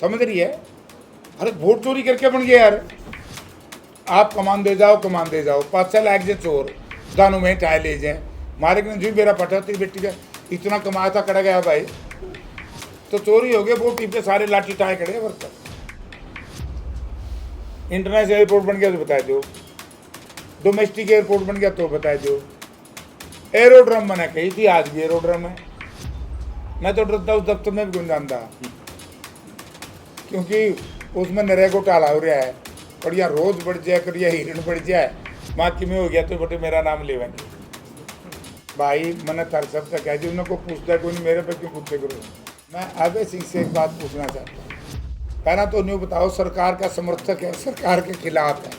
समझ रही है? अरे वोट चोरी करके बन गया यार। आप कमान दे जाओ 5 लाख जे चोर दानों में टाय ले जाए मारे ने जो मेरा पटा तेरी बेटी का इतना कमाया था कड़ा गया भाई, तो चोरी हो गया। वोट टीप के सारे लाठी टाए खड़े वर्कर। इंटरनेशनल एयरपोर्ट बन गया तो बता दो, डोमेस्टिक एयरपोर्ट बन गया तो बता दो, एरोड्रम बना कही थी, आज भी एरोड्रम है। मैं तो डरता उस दफ्तर में भी जानता, क्योंकि उसमें नरे घोटाला हो रहा है। कड़िया रोज बढ़ जाए, कड़िया हिरण बढ़ जाए, माँ कि में हो गया तो बटे मेरा नाम लेवेंगे भाई। मैंने तर सब तक कह दी, उन्हें को पूछता है कोई नहीं, मेरे पे क्यों पूछते करो। मैं अभय सिंह से एक बात पूछना चाहता हूँ। पहला तो न्यू बताओ, सरकार का समर्थक है, सरकार के खिलाफ है?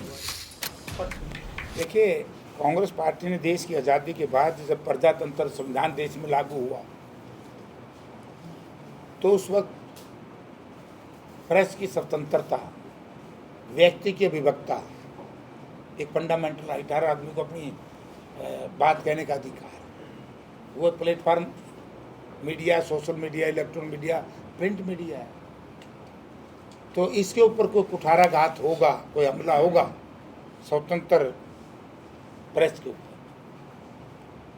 देखिए, कांग्रेस पार्टी ने देश की आज़ादी के बाद जब प्रजातंत्र संविधान देश में लागू हुआ तो उस वक्त प्रेस की स्वतंत्रता, व्यक्ति की अभिव्यक्ता एक फंडामेंटल राइट, हर आदमी को अपनी बात कहने का अधिकार। वो platform media, social media, electronic media, print media है। तो इसके ऊपर कोई कुठाराघात होगा, कोई हमला होगा स्वतंत्र प्रेस के ऊपर,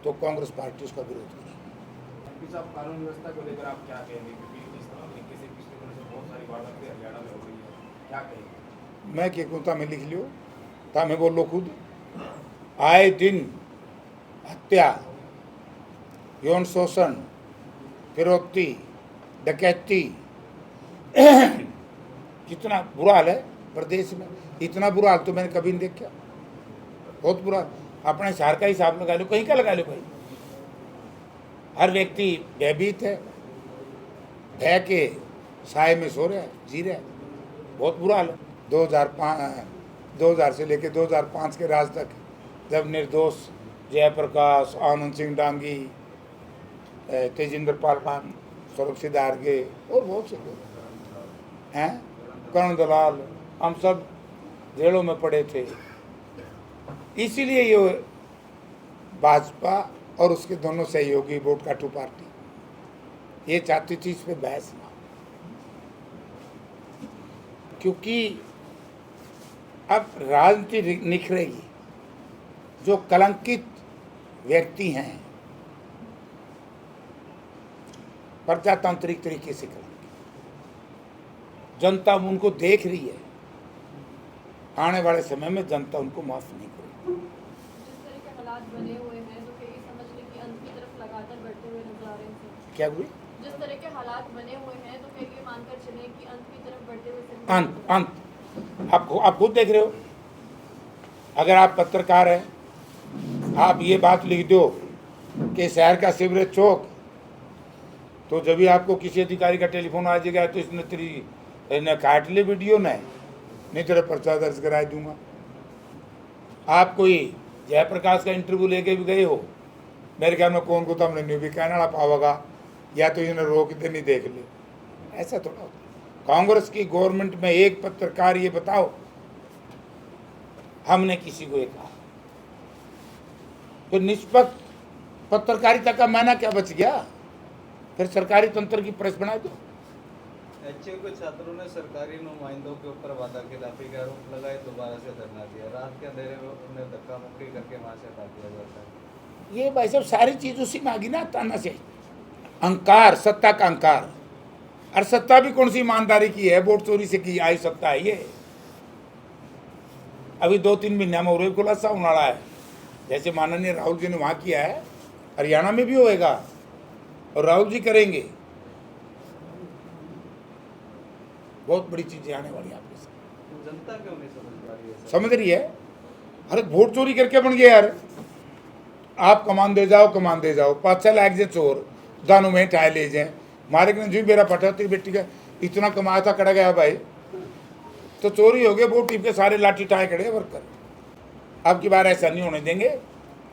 तो कांग्रेस पार्टी उसका विरोध करेगी। कानून व्यवस्था को लेकर आप क्या कहेंगे, क्योंकि इस तरीके से पिछले दिनों से बहुत सारी वारदातें हरियाणा में हो रही है, क्या कहेंगे? मैं क्या कहूँ, मैं लिख लियो था, मैं बोलो खुद। आए दिन हत्या, यौन शोषण, फिरौती, डकैती, कितना बुरा हाल है प्रदेश में। इतना बुरा हाल तो मैंने कभी नहीं देखा, बहुत बुरा। अपने शहर का हिसाब लगा लो, कहीं का लगा लो भाई। हर व्यक्ति भयभीत है, भय के साए में सो रहा है, जी रहा है, बहुत बुरा हाल है। 2000 से लेकर 2005 के राज तक, जब निर्दोष जयप्रकाश, आनंद सिंह डांगी, तेजिंदर पालमान, स्वरूप सिद्धार्गे और बहुत से लोग हैं, करण दलाल, हम सब जेलों में पड़े थे। इसीलिए ये भाजपा और उसके दोनों सहयोगी वोट काटू पार्टी ये चाहती थी इस पे बहस ना, क्योंकि अब राजनीति निखरेगी। जो कलंकित व्यक्ति हैं, प्रजातांत्रिक तरीके से कलंकित, जनता उनको देख रही है। आने वाले समय में जनता उनको माफ नहीं करेगी। जिस तरह के हालात बने हुए हैं, तो ये समझ लें कि अंत की तरफ लगातार बढ़ते हुए नजर आ रहे हैं। क्या हुई? जिस तरह के हालात बने हुए हैं, तो फिर ये मानकर चलें कि अंत की तरफ बढ़ते हुए अंत आप खुद देख रहे हो। अगर आप पत्रकार हैं, आप ये बात लिख दो कि शहर का सीवरेज चौक, तो जब भी आपको किसी अधिकारी का टेलीफोन आ जाएगा तो इसने तेरी न काट ली वीडियो नहीं तेरा पर्चा दर्ज करा दूंगा। आप कोई जयप्रकाश का इंटरव्यू लेके भी गए हो, मेरे ख्याल में कौन को तो हमने नहीं भी कहना ना पाओगा, या तो इन्हें रोक दे नहीं देख ले। ऐसा थोड़ा होता। कांग्रेस की गवर्नमेंट में एक पत्रकार ये बताओ हमने किसी को ये कहा, तो निष्पक्ष पत्रकारिता का मायना क्या बच गया? फिर सरकारी तंत्र की प्रेस बना दो। एचयू के छात्रों ने सरकारी नुमाइंदों के ऊपर वादा खिलाफी के आरोप लगाए, दोबारा से धरना दिया। रात के अंधेरे में उन्हें धक्का मुक्की करके वहां से हटा दिया जाता है। ये भाई साहब सारी चीज उसी में आ गई ना, ताना से अहंकार, सत्ता का अहंकार। और सत्ता भी कौन सी ईमानदारी की है? वोट चोरी से की आई सत्ता है ये। अभी 2-3 महीने में और खुलासा होने वाला है। जैसे माननीय राहुल जी ने वहाँ किया है, हरियाणा में भी होएगा और राहुल जी करेंगे। बहुत बड़ी चीजें आने वाली आपके साथ। जनता क्यों नहीं समझ पा रही है? समझ रही है? अरे वोट चोरी करके बन गया यार। आप कमान दे जाओ 5 लाख जे चोर दानों में टाय ले जाए मारे ने जो मेरा पटा तेरी बेटी का इतना कमाया था कड़ा गया भाई, तो चोरी हो गया। वोट टीप के सारे लाठी टाए खड़े वर्कर। अब की बार ऐसा नहीं होने देंगे।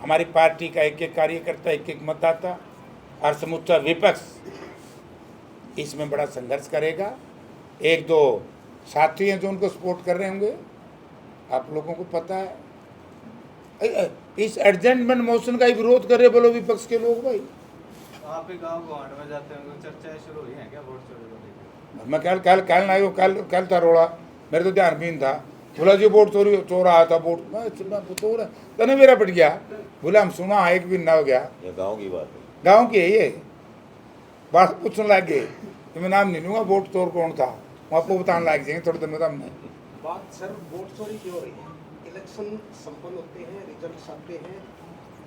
हमारी पार्टी का एक एक कार्यकर्ता, एक एक मतदाता और समूचा विपक्ष इसमें बड़ा संघर्ष करेगा। 1-2 साथी हैं जो उनको सपोर्ट कर रहे होंगे, आप लोगों को पता है। इस एडजमेंट मोशन का ही विरोध कर रहे बोलो विपक्ष के लोग भाई। आप ही गांव में जाते होंगे, चर्चाएं शुरू हुई हैं क्या वोट चोरी को लेकर? मैं कल ना आयो, कल था रोड़ा, मेरे तो ध्यान भी नहीं था। बोला जी वोट चोर आया था वोट, मैं चोर है तने मेरा पिट गया। बोला हम सुना एक भी ना हो गया, ये गांव की बात है। गांव की है ये बात। पूछने लग गए कि मैं नाम नहीं लूंगा, वोट चोर कौन था, वो आपको बताने लग जाएंगे थोड़ी देर में। हमने बात सर वोट चोरी की हो रही है, इलेक्शन संपन्न होते हैं, रिजल्ट आते हैं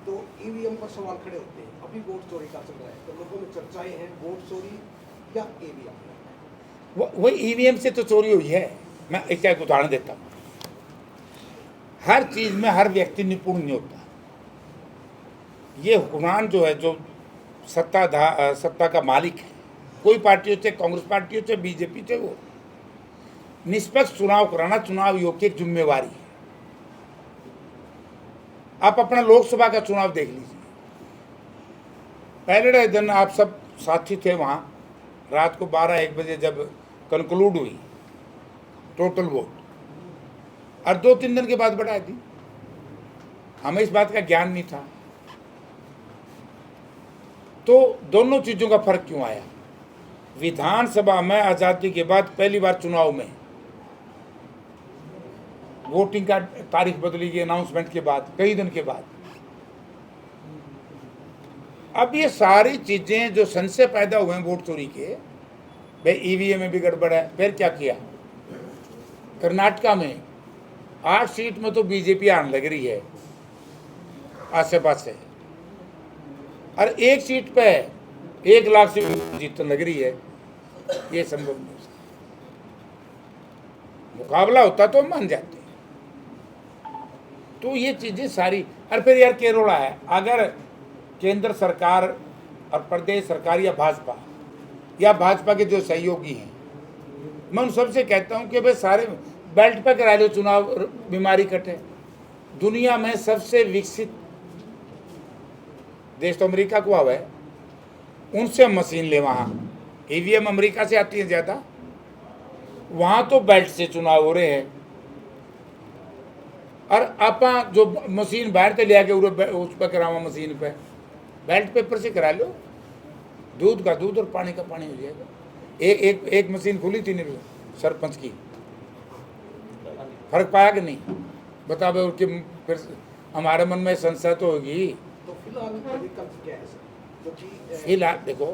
तो ईवीएम पर सवाल खड़े होते हैं। अभी वोट चोरी का चल रहा है तो लोगों में चर्चाएं हैं वोट चोरी या ईवीएम। वही ईवीएम से तो चोरी हुई है। मैं एक उदाहरण देता हूँ। हर चीज में हर व्यक्ति निपुण नहीं होता। ये हुक्मरान जो है, जो सत्ता का मालिक है, कोई पार्टी हो चाहे कांग्रेस पार्टी हो चाहे बीजेपी चाहे वो, निष्पक्ष चुनाव कराना चुनाव आयोग की एक जिम्मेवारी है। आप अपना लोकसभा का चुनाव देख लीजिए। पहले दिन आप सब साथी थे वहाँ, रात को 12-1 बजे जब कंक्लूड हुई टोटल वोट, और 2-3 दिन के बाद बढ़ा दी। हमें इस बात का ज्ञान नहीं था। तो दोनों चीज़ों का फर्क क्यों आया? विधानसभा में आज़ादी के बाद पहली बार चुनाव में वोटिंग का तारीख बदली गई अनाउंसमेंट के बाद, कई दिन के बाद। अब ये सारी चीजें जो संशय पैदा हुए हैं वोट चोरी के, भाई ईवीएम में भी गड़बड़ है। फिर क्या किया? कर्नाटका में 8 सीट में तो बीजेपी आने लग रही है आसे पासे, और 1 सीट पे 1 लाख से जीतने लग रही है। ये संभव नहीं हो सकता। मुकाबला होता तो हम मान जाते। तो ये चीजें सारी, और फिर यार केरला है, अगर केंद्र सरकार और प्रदेश सरकार या भाजपा के जो सहयोगी हैं, मैं उन सबसे कहता हूं कि भाई सारे बेल्ट पे करा लो चुनाव, बीमारी कटे। दुनिया में सबसे विकसित देश तो अमेरिका को हुआ है, उनसे मशीन ले। वहाँ ईवीएम अमेरिका से आती है ज़्यादा, वहाँ तो बेल्ट से चुनाव हो रहे हैं। और आप जो मशीन बाहर से ले आके उस पर करावा, मशीन पे बेल्ट पेपर से करा लो, दूध का दूध और पानी का पानी हो जाएगा। एक मशीन खुली थी नहीं सरपंच की, फर्क पाया कि नहीं? बता भाई। उनके फिर हमारे मन में संशय तो होगी। तो फिलहाल विकल्प क्या है सर? क्योंकि फिलहाल देखो,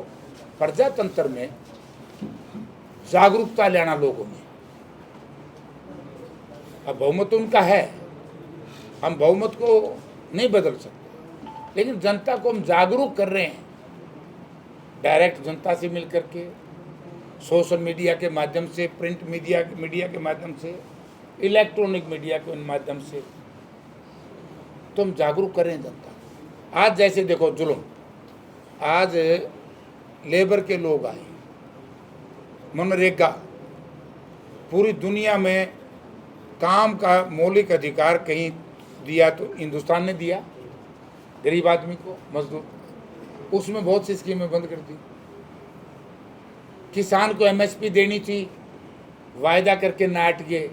प्रजातंत्र में जागरूकता लाना लोगों में। अब बहुमत उनका है, हम बहुमत को नहीं बदल सकते, लेकिन जनता को हम जागरूक कर रहे हैं। डायरेक्ट जनता से मिल करके, सोशल मीडिया के माध्यम से, प्रिंट मीडिया के माध्यम से, इलेक्ट्रॉनिक मीडिया के माध्यम से, तो हम जागरूक कर रहे हैं जनता। आज जैसे देखो जुल्म, आज लेबर के लोग आए, मनरेगा, पूरी दुनिया में काम का मौलिक अधिकार कहीं दिया तो हिंदुस्तान ने दिया गरीब आदमी को, मजदूर। उसमें बहुत सी स्कीमें बंद कर दी। किसान को एमएसपी देनी थी, वायदा करके नाट गए।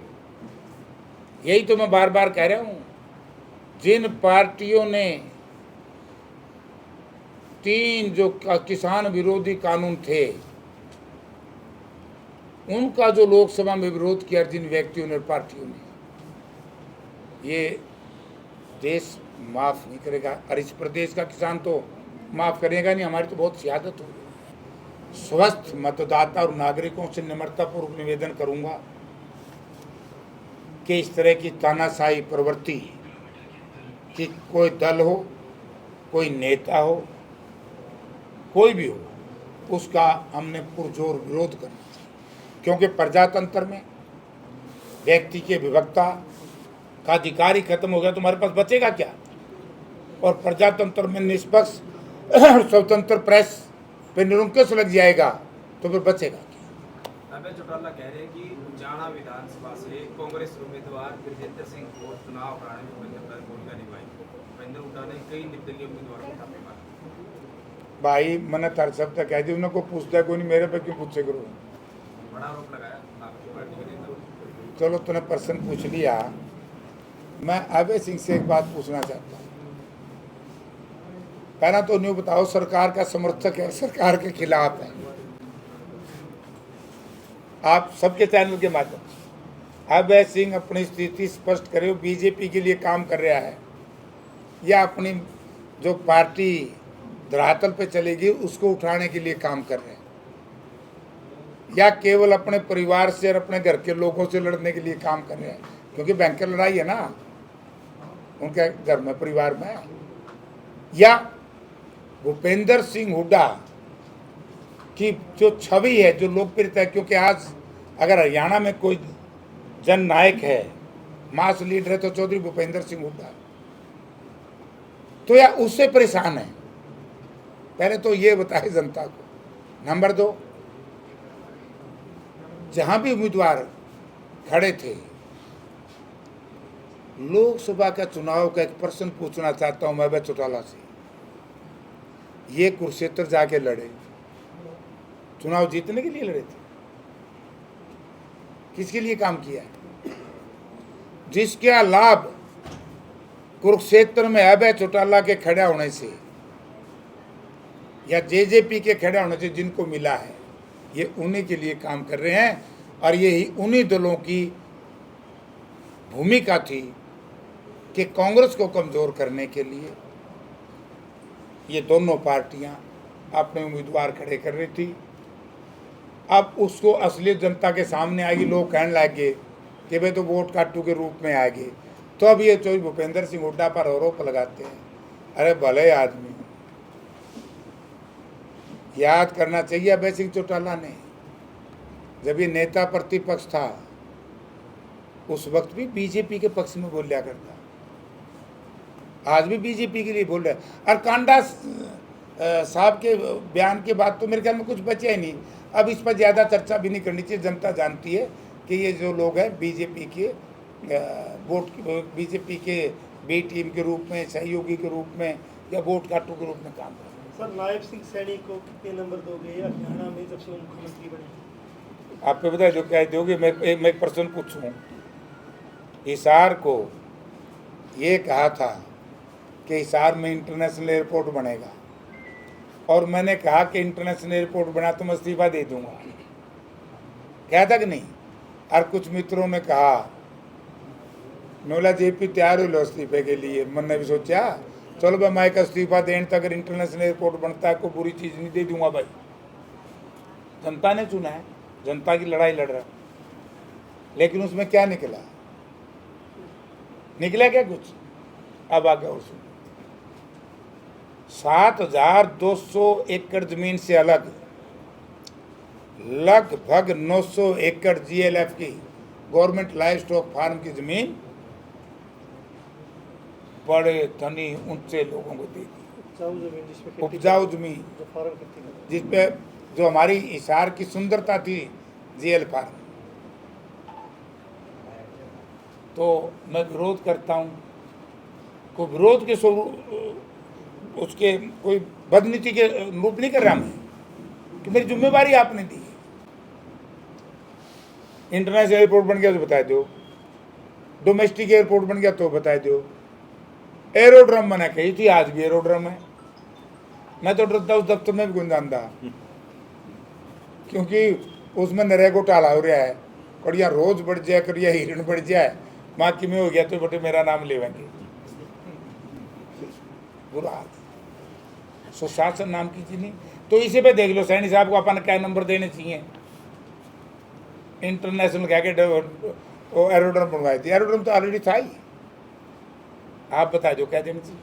यही तो मैं बार बार कह रहा हूँ, जिन पार्टियों ने 3 जो किसान विरोधी कानून थे, उनका जो लोकसभा में विरोध किया जिन व्यक्तियों ने, पार्टियों ने, ये देश माफ नहीं करेगा। और इस प्रदेश का किसान तो माफ करेगा नहीं। हमारी तो बहुत सियादत हो गई। स्वस्थ मतदाता और नागरिकों से निम्रतापूर्वक निवेदन करूंगा कि इस तरह की तानाशाही प्रवृत्ति, कि कोई दल हो, कोई नेता हो, कोई भी हो, उसका हमने पुरजोर विरोध करना चाहिए। क्योंकि प्रजातंत्र में व्यक्ति के विभक्ता का अधिकार ही खत्म हो गया तो हमारे पास बचेगा क्या? और प्रजातंत्र में निष्पक्ष स्वतंत्र प्रेस पे निरंकुश लग जाएगा तो फिर बचेगा क्या? अभय चौटाला कह रहे हैं कि जाना विधानसभा से कांग्रेस उम्मीदवार ब्रजेंद्र सिंह को चुनाव कराने में भूमिका निभाई। महेंद्र हुड्डा ने कई निर्दलीय उम्मीदवारों को छापे मारे। भाई मैंने तर सब तक कह दी, उन्हें को पूछता है कोई नहीं, मेरे पे क्यों पूछे करो? बड़ा आरोप लगाया आपकी पार्टी के नेता। चलो तूने प्रश्न पूछ लिया। मैं अभय सिंह से एक बात पूछना चाहता हूँ। पहला तो न्यू बताओ, सरकार का समर्थक है, सरकार के खिलाफ है? आप सबके चैनल के माध्यम से अभय सिंह अपनी स्थिति स्पष्ट करे, वो बीजेपी के लिए काम कर रहा है या अपनी जो पार्टी धरातल पे चलेगी उसको उठाने के लिए काम कर रहे हैं, या केवल अपने परिवार से और अपने घर के लोगों से लड़ने के लिए काम कर रहे हैं, क्योंकि भयंकर लड़ाई है ना उनके घर में, परिवार में। या भूपेंद्र सिंह हुड्डा की जो छवि है, जो लोकप्रियता है, क्योंकि आज अगर हरियाणा में कोई जन नायक है, मास लीडर है, तो चौधरी भूपेंद्र सिंह हुड्डा, तो या उससे परेशान है। पहले तो ये बताए जनता को। नंबर 2, जहां भी उम्मीदवार खड़े थे, लोकसभा का चुनाव का एक प्रश्न पूछना चाहता हूं मैं अभय चौटाला से। ये कुरुक्षेत्र जाके लड़े, चुनाव जीतने के लिए लड़े थे, किसके लिए काम किया है? जिसका लाभ कुरुक्षेत्र में अभय चौटाला के खड़ा होने से या जेजेपी के खड़ा होने से जिनको मिला है, ये उन्हीं के लिए काम कर रहे हैं। और यही उन्हीं दलों की भूमिका थी कि कांग्रेस को कमज़ोर करने के लिए ये दोनों पार्टियां अपने उम्मीदवार खड़े कर रही थी। अब उसको असलियत जनता के सामने आएगी, लोग कहने लगे कि भाई तो वोट काटू के रूप में आएंगे, तो अब ये चौधरी भूपेंद्र सिंह हुड्डा पर आरोप लगाते हैं। अरे भले आदमी, याद करना चाहिए अभय सिंह चौटाला ने, जब ये नेता प्रतिपक्ष था उस वक्त भी बीजेपी के पक्ष में बोल लिया करता, आज भी बीजेपी के लिए बोल रहा है। और कांडा साहब के बयान के बाद तो मेरे ख्याल में कुछ बचा ही नहीं। अब इस पर ज़्यादा चर्चा भी नहीं करनी चाहिए, जनता जानती है कि ये जो लोग हैं बीजेपी के वोट, बीजेपी के बी टीम के रूप में, सहयोगी के रूप में या वोट काटू के रूप में काम कर रहे हैं। सर, नायब सिंह सैनी को कितने नंबर दोगे हरियाणा में जब से वो मुख्यमंत्री बने? आपको बताए जो क्या दोगे। मैं एक प्रश्न पूछूं, हिसार को ये कहा था कि हिसार में इंटरनेशनल एयरपोर्ट बनेगा, और मैंने कहा कि इंटरनेशनल एयरपोर्ट बना तो मैं इस्तीफा दे दूंगा, कहा था कि नहीं? और कुछ मित्रों ने कहा नोला जेपी तैयार हो लो इस्तीफे के लिए। मैंने भी सोचा चलो भाई मैं का इस्तीफा देने तक अगर इंटरनेशनल एयरपोर्ट बनता है कोई बुरी चीज़ नहीं, दे दूंगा भाई। जनता ने चुना है, जनता की लड़ाई लड़ रहा है, लेकिन उसमें क्या निकला? निकला क्या कुछ? अब आगे और सुनो। 7,200 एकड़ जमीन से अलग लगभग 900 एकड़ जीएलएफ की गवर्नमेंट लाइव स्टॉक फार्म की जमीन बड़े धनी ऊंचे लोगों को दे दी। उपजाऊ जमीन जिसमें खेती उपजाऊ जमीन, जो फार्म खेती करते जिसपे जो हमारी हिसार की सुंदरता थी, जीएल फार्म। तो मैं विरोध करता हूँ, को विरोध के स्वरूप उसके कोई बदनीति के रूप नहीं कर रहा मैं, कि मेरी जिम्मेवारी आपने दी। इंटरनेशनल एयरपोर्ट बन गया तो बता दो, डोमेस्टिक एयरपोर्ट बन गया तो बता दो, एरोड्रम बना कही थी, आज भी एरोड्रम है। मैं तो डरता उस दफ्तर में भी गुंजानदा, क्योंकि उसमें नरे घोटाला हो रहा है, कड़िया रोज बढ़ जाए, कड़िया हिरण बढ़ जाए, माँ की में हो गया तो बटे मेरा नाम लेवेंगे। बुरा सुशासन नाम की चीज नहीं। तो इसी पे देख लो सैनी साहब को अपन क्या नंबर देने चाहिए। इंटरनेशनल कह के एरोड्रम बनवाई थी, एरोड्रम तो ऑलरेडी था ही। आप बता दो क्या देना चाहिए।